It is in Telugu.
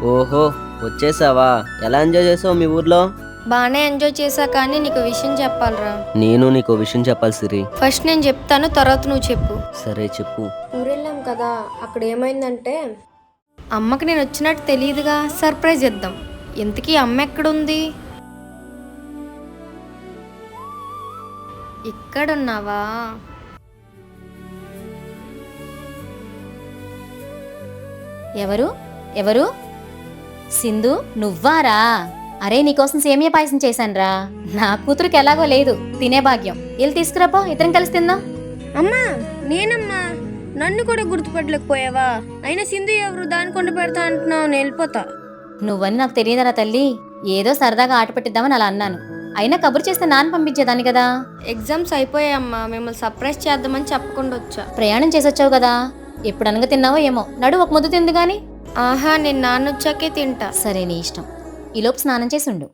ఓహో, వచ్చేసావా? ఎలా ఎంజాయ్ చేసావు మీ ఊర్లో? బాగానే ఎంజాయ్ చేశా, కానీ నీకు విషయం చెప్పాలిరా. నేను నీకు విషయం చెప్పాలి సిరి. ఫస్ట్ నేను చెప్తాను, తర్వాత నువ్వు చెప్పు. సరే చెప్పు. ఊరెళ్ళాం కదా, అక్కడ ఏమైందంటే అమ్మకి నేను వచ్చినట్టు తెలియదుగా, సర్ప్రైజ్ ఇద్దాం. ఇంతకీ అమ్మ ఎక్కడుంది? ఇక్కడున్నావా? ఎవరు ఎవరు సింధు, నువ్వారా? అరే, నీకోసం సేమియా పాయసం చేశానురా. నా కూతురికి ఎలాగో లేదు తినే భాగ్యం. వెళ్ళి తీసుకురాపో, ఇద్దరం కలిసి తిందాం. అమ్మా, నేనమ్మా. నన్ను కూడా గుర్తుపట్టలేకపోయావా? అయినా సింధు ఎవరు? దాని కొండ పెడతా అంటున్నావు, నేను వెళ్ళిపోతా. నువ్వని నాకు తెలియదరా తల్లి. ఏదో సరదాగా ఆట పెట్టిద్దామని అలా అన్నాను. అయినా కబురు చేస్తే నాన్న పంపించేదాన్ని కదా. ఎగ్జామ్స్ అయిపోయాయమ్మా, మిమ్మల్ని సర్ప్రైజ్ చేద్దామని చెప్పకుండా వచ్చా. ప్రయాణం చేసొచ్చావు కదా, ఎప్పుడు అనగా తిన్నావో ఏమో. నడు, ఒక ముద్దు తిందు గాని. ఆహా, నేను నాన్న వచ్చాకే తింటా. సరే, నీ ఇష్టం. ఈలోపు స్నానం చేసి ఉండు.